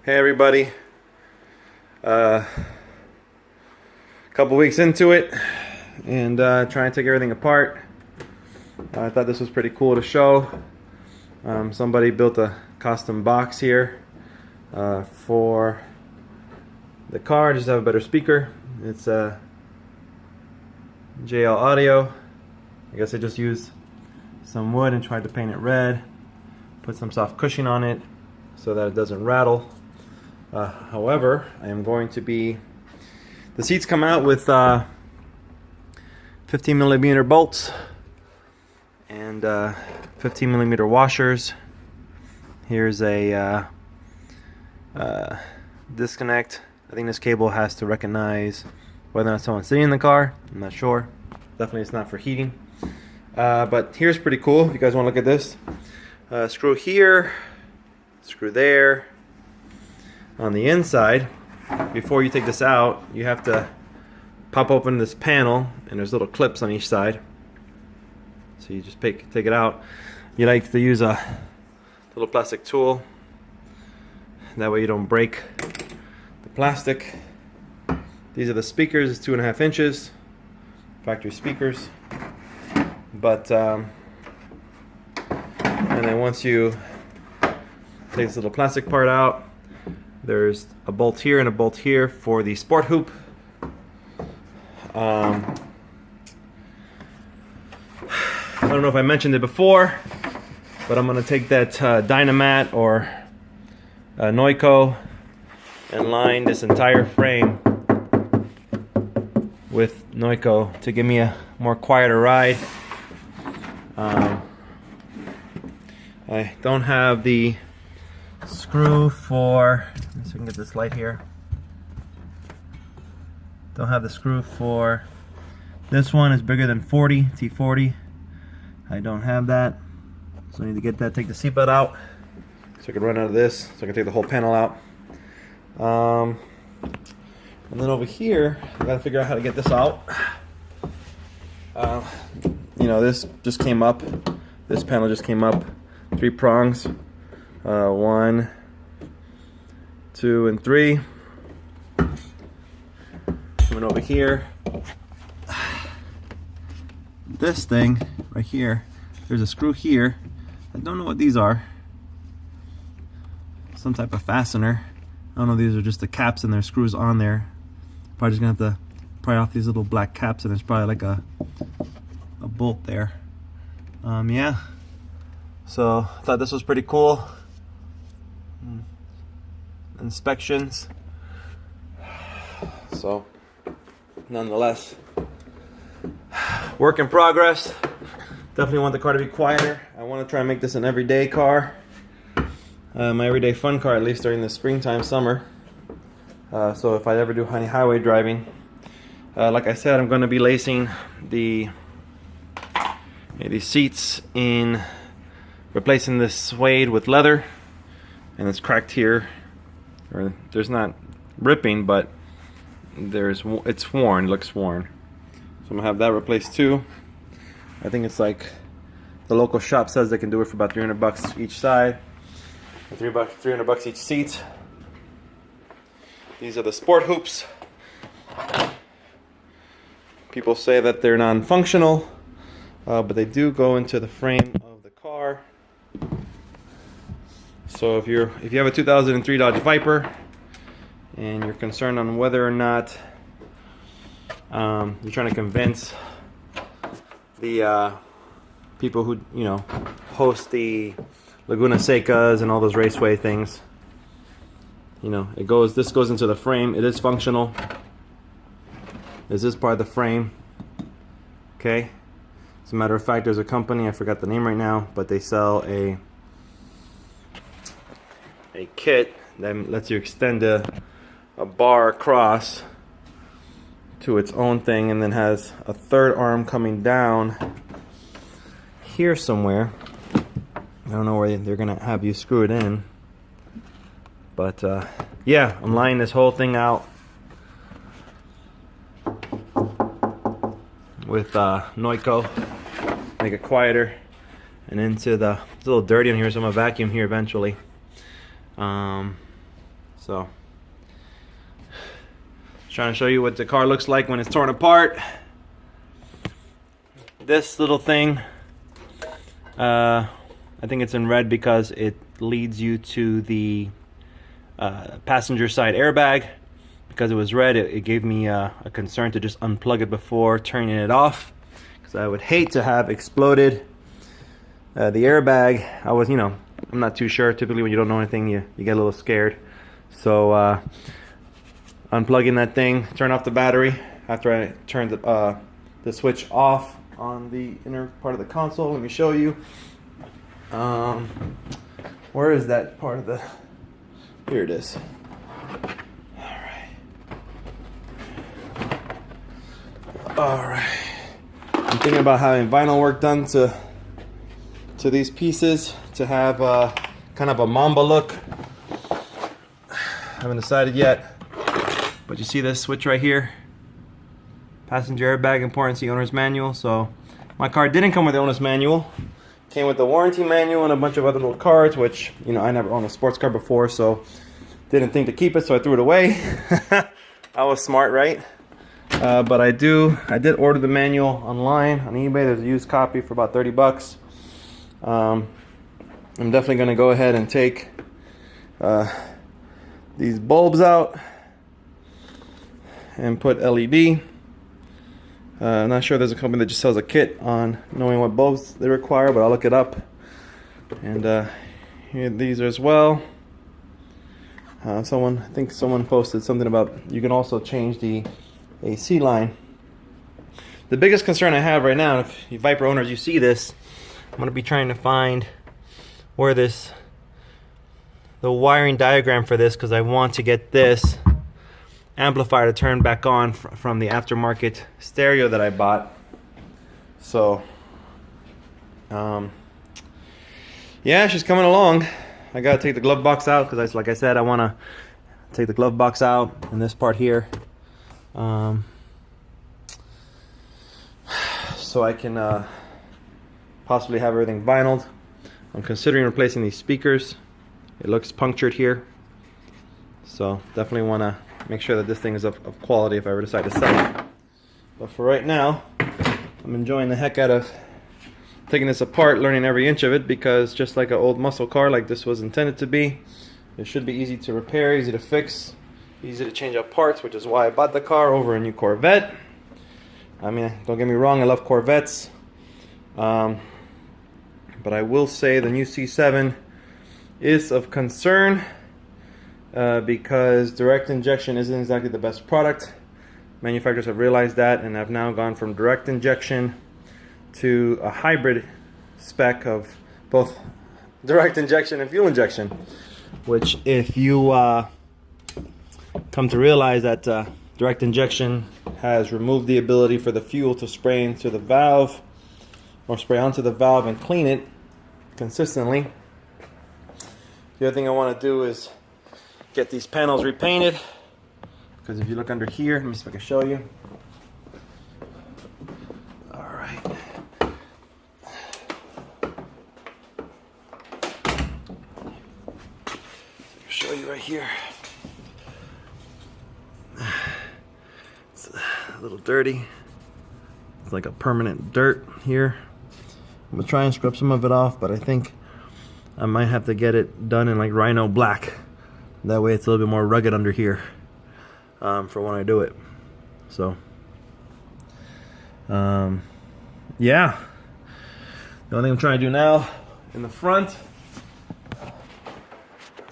Hey everybody, couple weeks into it and trying to take everything apart. I thought this was pretty cool to show. Somebody built a custom box here for the car, just to have a better speaker. It's a JL Audio. I guess I just used some wood and tried to paint it red, put some soft cushioning on it so that it doesn't rattle. However, I am going to be, the seats come out with 15mm bolts and 15mm washers. Here's a disconnect. I think this cable has to recognize whether or not someone's sitting in the car. I'm not sure. Definitely it's not for heating. But here's pretty cool if you guys want to look at this. Screw here, screw there. On the inside, before you take this out, you have to pop open this panel, and there's little clips on each side. So you just take it out. You like to use a little plastic tool. That way you don't break the plastic. These are the speakers. It's 2.5 inches, factory speakers. But and then once you take this little plastic part out, there's a bolt here and a bolt here for the sport hoop. I don't know if I mentioned it before, but I'm going to take that Dynamat or Noico and line this entire frame with Noico to give me a more quieter ride. I don't have the screw for, so we can get this light here. Don't have the screw for this one. Is bigger than 40 T40. I don't have that, so I need to get that. Take the seatbelt out so I can run out of this. So I can take the whole panel out. And then over here, I gotta figure out how to get this out. You know, this just came up. This panel just came up. 3 prongs. 1, 2, and 3. Coming over here. This thing right here, there's a screw here. I don't know what these are. Some type of fastener. I don't know, these are just the caps and there's screws on there. Probably just gonna have to pry off these little black caps, and there's probably like a bolt there. Yeah. So I thought this was pretty cool. Inspections. So nonetheless, work in progress. Definitely want the car to be quieter. I want to try and make this an everyday car, my everyday fun car, at least during the springtime, summer. So if I ever do any highway driving, like I said, I'm going to be lacing the seats in, replacing this suede with leather, and it's cracked here. Or there's not ripping, but it's worn. It looks worn. So I'm gonna have that replaced too. I think it's like the local shop says they can do it for about $300 each side, or $300 each seat. These are the sport hoops. People say that they're non-functional, but they do go into the frame of the car. So if you have a 2003 Dodge Viper and you're concerned on whether or not you're trying to convince the people who host the Laguna Secas and all those raceway things, this goes into the frame. It is functional. This is part of the frame. Okay. As a matter of fact, there's a company, I forgot the name right now, but they sell a kit that lets you extend a bar across to its own thing, and then has a third arm coming down here somewhere. I don't know where they're gonna have you screw it in, but yeah, I'm lining this whole thing out with Noico, make it quieter, and it's a little dirty in here, so I'm gonna vacuum here eventually. So, trying to show you what the car looks like when it's torn apart. This little thing, I think it's in red because it leads you to the passenger side airbag. Because it was red, it gave me a concern to just unplug it before turning it off, because I would hate to have exploded the airbag. I was, you know, I'm not too sure. Typically when you don't know anything, you get a little scared. So unplugging that thing, turn off the battery after I turned the switch off on the inner part of the console. Let me show you. Where is that part of the... Here it is. Alright. I'm thinking about having vinyl work done to these pieces to have kind of a Mamba look. Haven't decided yet. But you see this switch right here? Passenger airbag, important, see owner's manual. So my car didn't come with the owner's manual. Came with the warranty manual and a bunch of other little cards, which, you know, I never owned a sports car before, so didn't think to keep it, so I threw it away. I was smart, right? But I did order the manual online on eBay. There's a used copy for about 30 bucks. I'm definitely going to go ahead and take these bulbs out and put LED. I'm not sure there's a company that just sells a kit on knowing what bulbs they require, but I'll look it up. And here these are as well. I think someone posted something about you can also change the AC line. The biggest concern I have right now, if you Viper owners, you see this, I'm going to be trying to find where the wiring diagram for this, because I want to get this amplifier to turn back on from the aftermarket stereo that I bought. So yeah, she's coming along. I gotta take the glove box out because, like I said, I want to take the glove box out and this part here, so I can possibly have everything vinyled. I'm considering replacing these speakers. It looks punctured here, so definitely want to make sure that this thing is of quality if I ever decide to sell it. But for right now, I'm enjoying the heck out of taking this apart, learning every inch of it, because just like an old muscle car like this was intended to be, it should be easy to repair, easy to fix, easy to change out parts, which is why I bought the car over a new Corvette. I mean, don't get me wrong, I love Corvettes, but I will say the new C7 is of concern because direct injection isn't exactly the best product. Manufacturers have realized that and have now gone from direct injection to a hybrid spec of both direct injection and fuel injection, which, if you come to realize that direct injection has removed the ability for the fuel to spray into the valve or spray onto the valve and clean it consistently. The other thing I want to do is get these panels repainted, because if you look under here, let me see if I can show you. Alright. Show you right here. It's a little dirty. It's like a permanent dirt here. I'm gonna try and scrub some of it off, but I think I might have to get it done in like Rhino black. That way it's a little bit more rugged under here for when I do it. So yeah, the only thing I'm trying to do now in the front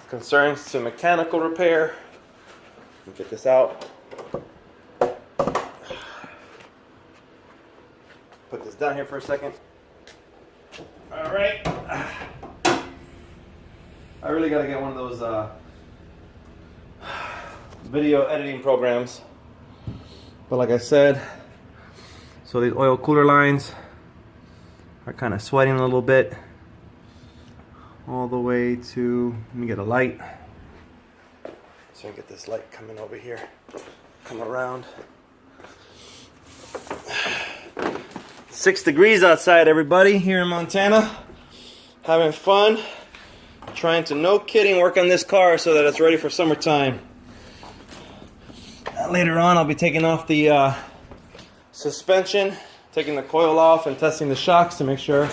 concerns to mechanical repair. Let me get this out. Put this down here for a second. All right. I really got to get one of those video editing programs. But like I said, so these oil cooler lines are kind of sweating a little bit. All the way to, let me get a light. So I get this light coming over here. Come around. 6 degrees outside, everybody, here in Montana. Having fun. Trying to, no kidding, work on this car so that it's ready for summertime. Later on, I'll be taking off the suspension, taking the coil off, and testing the shocks to make sure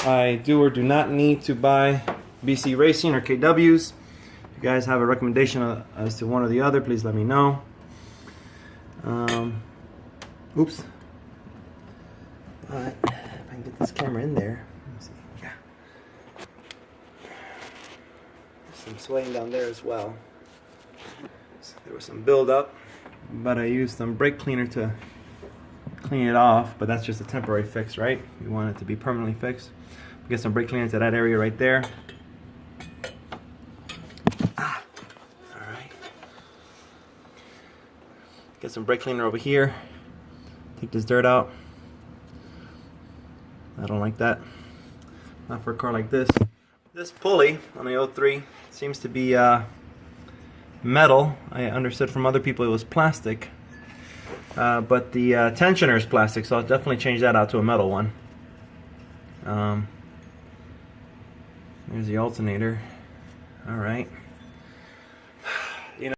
I do or do not need to buy BC Racing or KWs. If you guys have a recommendation as to one or the other, please let me know. Oops. But if I can get this camera in there, let me see. Yeah. There's some swaying down there as well. So there was some buildup, but I used some brake cleaner to clean it off, but that's just a temporary fix, right? We want it to be permanently fixed. Get some brake cleaner to that area right there. Alright. Get some brake cleaner over here. Take this dirt out. I don't like that. Not for a car like this. This pulley on the 03 seems to be metal. I understood from other people it was plastic. But the tensioner is plastic, so I'll definitely change that out to a metal one. There's the alternator. Alright.